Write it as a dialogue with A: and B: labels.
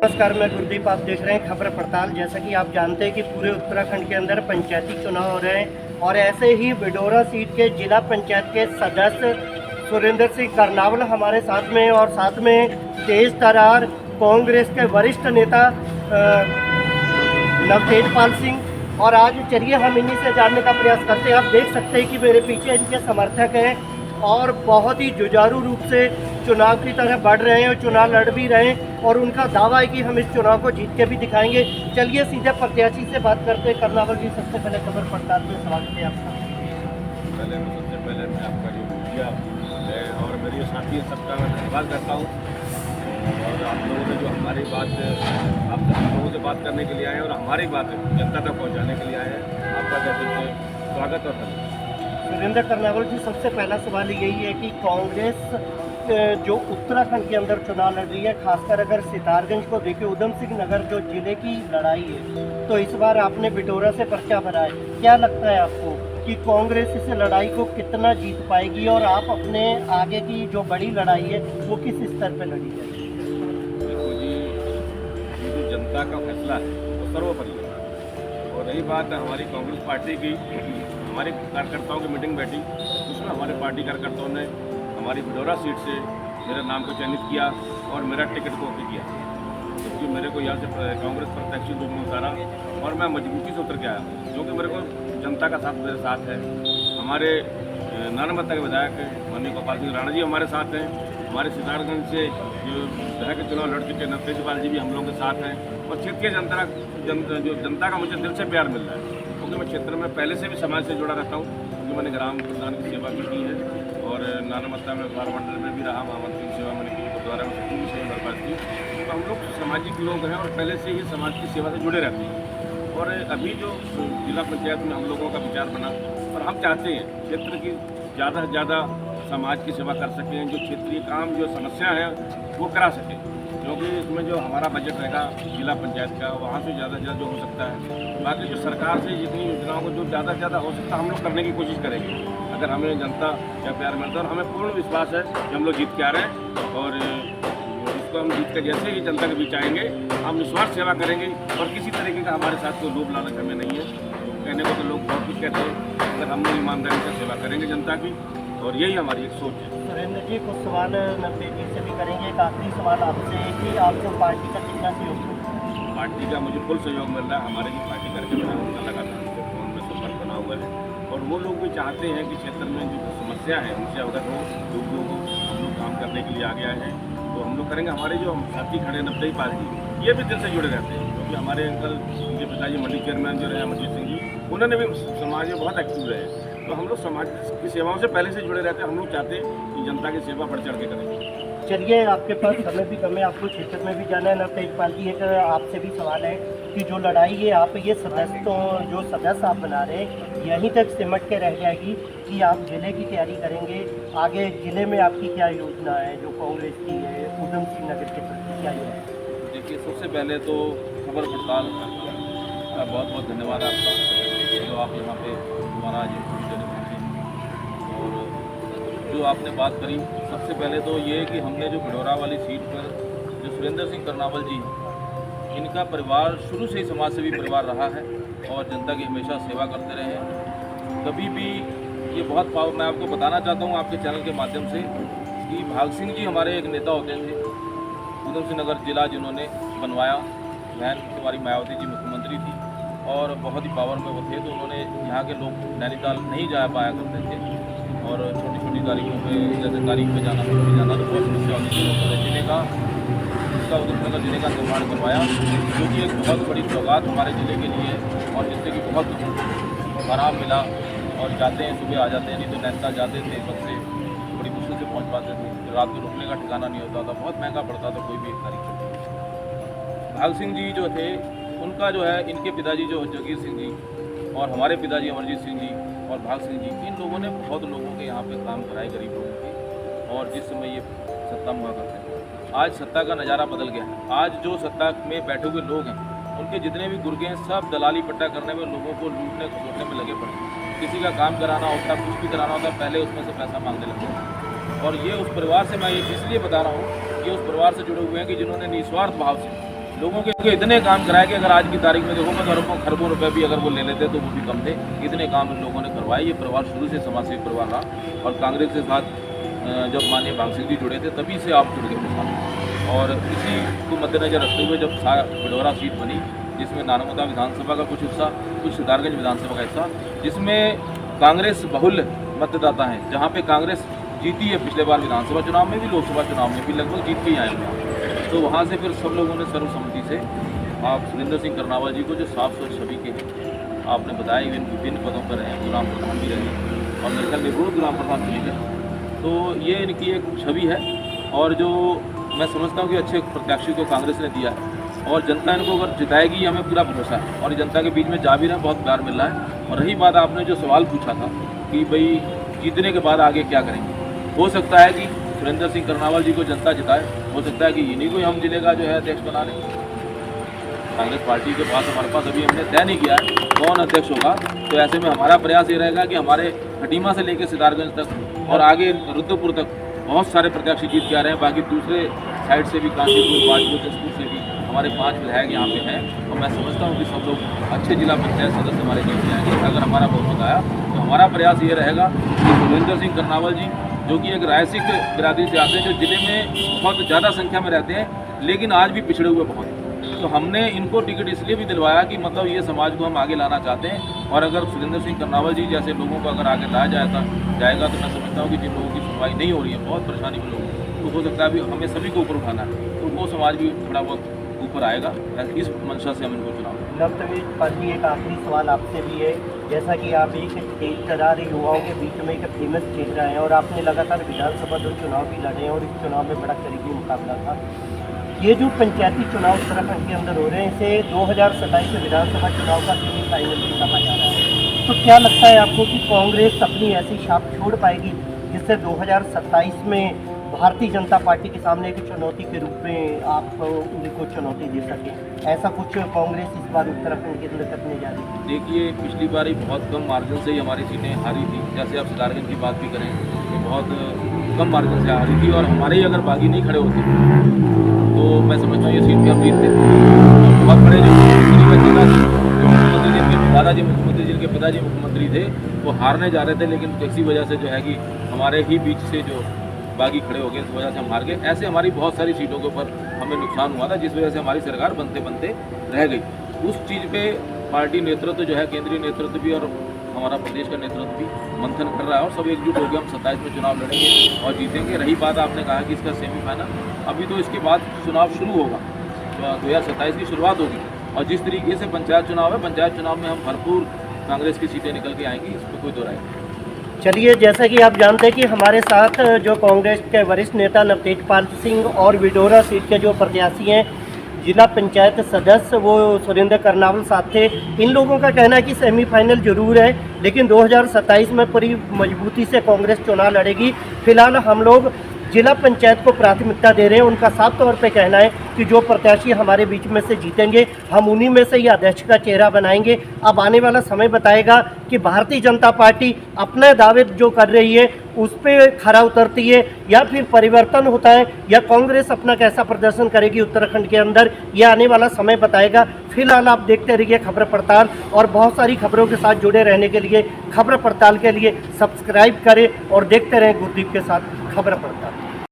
A: नमस्कार, मैं गुरदीप। आप देख रहे हैं खबर पड़ताल। जैसा कि आप जानते हैं कि पूरे उत्तराखंड के अंदर पंचायती चुनाव हो रहे हैं और ऐसे ही विडोरा सीट के जिला पंचायत के सदस्य सुरेंद्र सिंह करनावल हमारे साथ में और साथ में तेज तरार कांग्रेस के वरिष्ठ नेता नवतेज पाल सिंह। और आज चलिए हम इन्हीं से जानने का प्रयास करते हैं। आप देख सकते हैं कि मेरे पीछे इनके समर्थक हैं और बहुत ही जुझारू रूप से चुनाव की तरह बढ़ रहे हैं और चुनाव लड़ भी रहे हैं और उनका दावा है कि हम इस चुनाव को जीत के भी दिखाएंगे। चलिए सीधे प्रत्याशी से बात करते हैं। करनावल जी, सबसे पहले खबर पड़ताल में स्वागत है आपका।
B: सबसे पहले मैं आपका जो मीडिया है और मेरे साथी सबका मैं धन्यवाद करता हूँ। और आप लोगों ने जो हमारी बात आप लोगों से बात करने के लिए आए और हमारी बात जनता तक पहुँचाने के लिए आए हैं, आपका जैसे स्वागत और धन्यवाद।
A: सुरेंद्र करनावल जी, सबसे पहला सवाल यही है कि कांग्रेस जो उत्तराखंड के अंदर चुनाव लड़ रही है, खासकर अगर सितारगंज को देखें, उधम सिंह नगर जो जिले की लड़ाई है, तो इस बार आपने बिटोरा से पर्चा भरा है। क्या लगता है आपको कि कांग्रेस इस लड़ाई को कितना जीत पाएगी और आप अपने आगे की जो बड़ी लड़ाई है वो किस स्तर पर लड़ी है?
B: देखो जी, ये जो जनता का फैसला है वो सर्वोपरि है। और रही बात हमारी कांग्रेस पार्टी की, हमारे कार्यकर्ताओं की मीटिंग बैठी, उसमें हमारे पार्टी कार्यकर्ताओं ने हमारी बिडोरा सीट से मेरे नाम को चयनित किया और मेरा टिकट को ओके किया, क्योंकि मेरे को यहाँ से कांग्रेस प्रत्याशी रूप में उतारा और मैं मजबूती से उतर के आया, क्योंकि मेरे को जनता का साथ मेरे साथ है। हमारे नानामत्ता के विधायक माननीय गोपाल सिंह राणा जी हमारे साथ हैं। हमारे सितारगंज से जो तरह के चुनाव लड़ चुके नवतेज पाल जी भी हम लोगों के साथ हैं। और क्षेत्र के जनता का मुझे दिल से प्यार मिल रहा है, क्योंकि मैं क्षेत्र में पहले से भी समाज से जुड़ा रहता हूँ, क्योंकि मैंने ग्राम प्रधान की सेवा भी की है और नानामत्ता में मंडल में भी रहा, महामंत्री की सेवा मैंने की, गुरुद्वारा में सचिव की सेवा बर्बाद की। तो हम लोग सामाजिक लोग हैं और पहले से ही समाज की सेवा से जुड़े रहते हैं। और अभी जो जिला पंचायत में हम लोगों का विचार बना और हम चाहते हैं क्षेत्र की ज़्यादा से ज़्यादा समाज की सेवा कर सकें, जो क्षेत्रीय काम जो समस्या है वो करा सकें, क्योंकि इसमें जो हमारा बजट रहेगा जिला पंचायत का, वहाँ से ज़्यादा से ज़्यादा जो हो सकता है, बाकी जो सरकार से जितनी योजनाओं को जो ज़्यादा से ज़्यादा हो सकता है हम लोग करने की कोशिश करेंगे। अगर हमें जनता का प्यार मिलता है और हमें पूर्ण विश्वास है कि हम लोग जीत के आ रहे हैं और इसको हम जीत के जैसे ही जनता के बीच आएंगे हम निस्वार्थ सेवा करेंगे और किसी तरीके का हमारे साथ कोई लोभ लालच हमें नहीं है। कहने को तो लोग बहुत कुछ कहते हैं, अगर हम लोग ईमानदारी से सेवा करेंगे जनता की, और यही हमारी एक सोच है।
A: सुरेंद्र जी, कुछ सवाल नवतेज जी से भी करेंगे। एक आखिरी सवाल आपसे है कि आपको पार्टी का कितना सहयोग मिलता है?
B: पार्टी का मुझे फुल सहयोग मिल रहा है। हमारे जो पार्टी करके उनका लगातार फोन में संपर्क बना हुआ है और वो लोग भी चाहते हैं कि क्षेत्र में जो समस्या है उनसे अवगत हो, लोगों को हम लोग काम करने के लिए आ गया है तो हम लोग करेंगे। हमारे जो साथी खड़े नवतेज पाल जी, ये भी दिल से जुड़े रहते हैं, क्योंकि हमारे अंकल उनके पिताजी मंडी चेयरमैन जो रहे अमरजीत सिंह जी, उन्होंने भी समाज में बहुत एक्टिव रहे। तो हम लोग समाज की सेवाओं से पहले से जुड़े रहते हैं। हम लोग चाहते हैं कि जनता की सेवा बढ़ चढ़ के करें।
A: चलिए, आपके पास समय भी कम है, आपको क्षेत्र में भी जाना है। नवतेज पाल जी, एक आपसे भी सवाल है कि जो लड़ाई है आप ये जो सदस्य आप बना रहे हैं, यहीं तक सिमट के रह जाएगी कि आप जिले की तैयारी करेंगे? आगे जिले में आपकी क्या योजना है जो कांग्रेस की है, उधम सिंह नगर के प्रति क्या योजना है?
B: देखिए, सबसे पहले तो खबर पड़ताल का बहुत बहुत धन्यवाद आपका, जो आप यहाँ पे हमारा आज और जो आपने बात करी। सबसे पहले तो ये कि हमने जो बिडोरा वाली सीट पर जो सुरेंद्र सिंह करनावल जी, इनका परिवार शुरू से ही समाज सेवी परिवार रहा है और जनता की हमेशा सेवा करते रहे हैं। कभी भी ये बहुत मैं आपको बताना चाहता हूँ आपके चैनल के माध्यम से कि भाग सिंह जी हमारे एक नेता होते थे, उधम सिंह नगर जिला जिन्होंने बनवाया। बहन हमारी मायावती जी मुख्यमंत्री थी और बहुत ही पावर में वो थे, तो उन्होंने यहाँ के लोग नैनीताल नहीं जा पाया करते थे और छोटी छोटी तारीखों पे जैसे तारीख पे जाना तो बहुत समस्या होती थी। उन्होंने जिले का उसका उधमसिंह जिले का निर्माण करवाया, जो कि एक बहुत बड़ी सौगात हमारे ज़िले के लिए और जिससे कि बहुत आराम मिला। और जाते हैं सुबह आ जाते हैं, नहीं तो नैनीताल जाते थे बस से बड़ी मुश्किल से पहुँच पाते थे, रात को रुकने का ठिकाना नहीं होता था, बहुत महंगा पड़ता था कोई भी एक तारीख। भाग सिंह जी जो थे, उनका जो है इनके पिताजी जो जगीर सिंह जी और हमारे पिताजी अमरजीत सिंह जी और भाग सिंह जी, इन लोगों ने बहुत लोगों के यहाँ पे काम कराए गरीब लोगों के। और जिस समय ये सत्ता में हुआ करते हैं, आज सत्ता का नज़ारा बदल गया है। आज जो सत्ता में बैठे हुए लोग हैं, उनके जितने भी गुर्गे हैं, सब दलाली पट्टा करने में, लोगों को लूटने खसोटने में लगे पड़े। किसी का काम कराना होता, कुछ भी कराना होता, पहले उसमें से पैसा मांगने लगते हैं। और ये उस परिवार से, मैं ये इसलिए बता रहा हूँ, ये उस परिवार से जुड़े हुए हैं कि जिन्होंने निस्वार्थ भाव से
C: लोगों के इतने काम कराए कि अगर आज की तारीख में देखो मैं खरबों रुपए भी अगर वो ले लेते तो वो भी कम थे। इतने काम इन लोगों ने करवाए। ये परिवार शुरू से समाजसेवी परिवार रहा और कांग्रेस के साथ जब माननीय भांग सिंह जी जुड़े थे तभी से आप जुड़ गए साथ। और इसी को मद्देनजर रखते हुए जब बिडौरा सीट बनी, जिसमें नानमुदा विधानसभा का कुछ हिस्सा, कुछ सितारगंज विधानसभा का हिस्सा, जिसमें कांग्रेस बहुल मतदाता हैं, जहाँ पे कांग्रेस जीती है। पिछले बार विधानसभा चुनाव में भी, लोकसभा चुनाव में भी लगभग जीत के ही आए हुए। तो वहाँ से फिर सब लोगों ने सर्वसम्मति से आप सुरेंद्र सिंह करनावाल जी को, जो साफ स्वच्छ छवि के आपने बताया, विभिन्न पदों पर रहे, ग्राम प्रधान भी रहे और मेरे ख्याल निपुण ग्राम प्रधान चुने गए। तो ये इनकी एक छवि है और जो मैं समझता हूँ कि अच्छे प्रत्याशी को कांग्रेस ने दिया है और जनता इनको अगर जिताएगी, हमें पूरा भरोसा है। और जनता के बीच में जा भी रहे हैं, बहुत प्यार मिल रहा है। और रही बात आपने जो सवाल पूछा था कि भाई जीतने के बाद आगे क्या करेंगे, हो सकता है कि सुरेंद्र सिंह करनावाल जी को जनता जिताए, हो सकता है कि इन्हीं को हम जिले का जो है अध्यक्ष बना लें। कांग्रेस पार्टी के पास हमारे पास अभी हमने तय नहीं किया है कौन अध्यक्ष होगा। तो ऐसे में हमारा प्रयास ये रहेगा कि हमारे खटीमा से लेकर सितारगंज तक और आगे रुद्रपुर तक बहुत सारे प्रत्याशी जीत के आ रहे हैं। बाकी दूसरे साइड से भी कांचीपुर, बाजपुर, जसपुर से भी हमारे 5 विधायक यहाँ पे हैं और मैं समझता हूँ कि सब लोग अच्छे जिला पंचायत सदस्य हमारे जीत के आएंगे। अगर हमारा बहुमत आया तो हमारा प्रयास ये रहेगा कि सुरेंद्र सिंह करनावाल जी, जो कि एक रायसिक बिरादरी से आते हैं, जो जिले में बहुत ज़्यादा संख्या में रहते हैं लेकिन आज भी पिछड़े हुए बहुत, तो हमने इनको टिकट इसलिए भी दिलवाया कि मतलब ये समाज को हम आगे लाना चाहते हैं। और अगर सुरेंद्र सिंह करनावाल जी जैसे लोगों को अगर आगे लाया जाएगा तो मैं समझता हूँ कि जिन लोगों की सुनवाई नहीं हो रही है, बहुत परेशानी में लोग, तो हो सकता है अभी हमें सभी को ऊपर उठाना है, तो वो समाज भी थोड़ा बहुत ऊपर आएगा। इस मंशा से हम इनको चुनाव।
A: नवतवेश पाजी, एक आखिरी सवाल आपसे भी है। जैसा कि आप एक तेज तरार युवाओं के बीच में एक फेमस चेहरा है और आपने लगातार विधानसभा 2 चुनाव भी लड़े हैं और इस चुनाव में बड़ा करीबी मुकाबला था। ये जो पंचायती चुनाव उत्तराखंड के अंदर हो रहे हैं, इसे 2027 में विधानसभा चुनाव का सेमीफाइनल भी कहा जा रहा है। तो क्या लगता है आपको कि कांग्रेस अपनी ऐसी छाप छोड़ पाएगी जिससे 2027 में भारतीय जनता पार्टी के सामने एक चुनौती के रूप में आप उनको चुनौती दे सकें? ऐसा कुछ कांग्रेस इस बार उत्तराखंड के अंदर करने जा रही है?
C: देखिए, पिछली बार ही बहुत कम मार्जिन से ही हमारी सीटें हारी थी। जैसे आप सितारगंज की बात भी करें तो बहुत कम मार्जिन से हारी थी और हमारे ही अगर बागी नहीं खड़े होते तो मैं समझता हूँ ये सीट भी हम जीतते। बहुत बड़े जो मुख्यमंत्री जिनके दादाजी मुख्यमंत्री, जिनके पिताजी मुख्यमंत्री थे, वो हारने जा रहे थे, लेकिन किसी वजह से जो है कि हमारे ही बीच से जो बागी खड़े हो गए, इस वजह से हम हार गए। ऐसे हमारी बहुत सारी सीटों के ऊपर हमें नुकसान हुआ था, जिस वजह से हमारी सरकार बनते बनते रह गई। उस चीज़ पे पार्टी नेतृत्व जो है, केंद्रीय नेतृत्व भी और हमारा प्रदेश का नेतृत्व भी मंथन कर रहा है और सब एकजुट हो गए। हम 27 में चुनाव लड़ेंगे और जीतेंगे। रही बात आपने कहा कि इसका सेमीफाइनल, अभी तो इसके बाद चुनाव शुरू होगा, 2027 की शुरुआत होगी और जिस तरीके से पंचायत चुनाव है, पंचायत चुनाव में हम भरपूर कांग्रेस की सीटें निकल के आएंगी, इस पर कोई दो राय नहीं।
A: चलिए, जैसा कि आप जानते हैं कि हमारे साथ जो कांग्रेस के वरिष्ठ नेता नवतेज पाल सिंह और विडोरा सीट के जो प्रत्याशी हैं, जिला पंचायत सदस्य, वो सुरेंद्र करनावाल साथ थे। इन लोगों का कहना है कि सेमीफाइनल जरूर है, लेकिन 2027 में पूरी मजबूती से कांग्रेस चुनाव लड़ेगी। फिलहाल हम लोग जिला पंचायत को प्राथमिकता दे रहे हैं। उनका साफ तौर पे कहना है कि जो प्रत्याशी हमारे बीच में से जीतेंगे, हम उन्हीं में से ही अध्यक्ष का चेहरा बनाएंगे। अब आने वाला समय बताएगा कि भारतीय जनता पार्टी अपने दावे जो कर रही है उस पर खरा उतरती है या फिर परिवर्तन होता है, या कांग्रेस अपना कैसा प्रदर्शन करेगी उत्तराखंड के अंदर, यह आने वाला समय बताएगा। फिलहाल आप देखते रहिए खबर पड़ताल, और बहुत सारी खबरों के साथ जुड़े रहने के लिए खबर पड़ताल के लिए सब्सक्राइब करें और देखते रहें गुरदीप के साथ खबर पड़ताल।